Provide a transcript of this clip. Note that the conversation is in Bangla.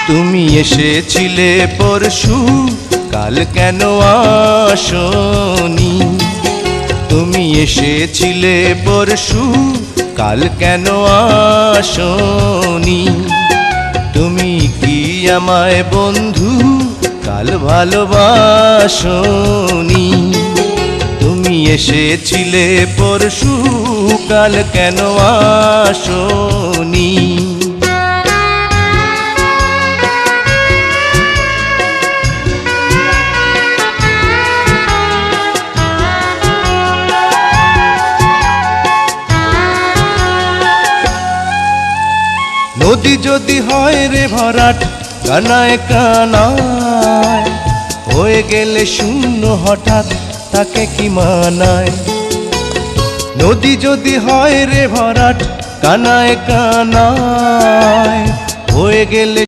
তুমি এসেছিলে পরশু, কাল কেন আসনি? তুমি এসেছিলে পরশু, কাল কেন আসনি? তুমি কি আমায় বন্ধু কাল ভালোবাসনি? তুমি এসেছিলে পরশু, কাল কেন আসনি? নদী যদি হয় রে ভরাট, কানায় কানায় হয়ে গেলে শূন্য হঠাৎ, তাকে কি মানায়? নদী যদি হয় রে ভরাট, কানায় কানায় হয়ে গেলে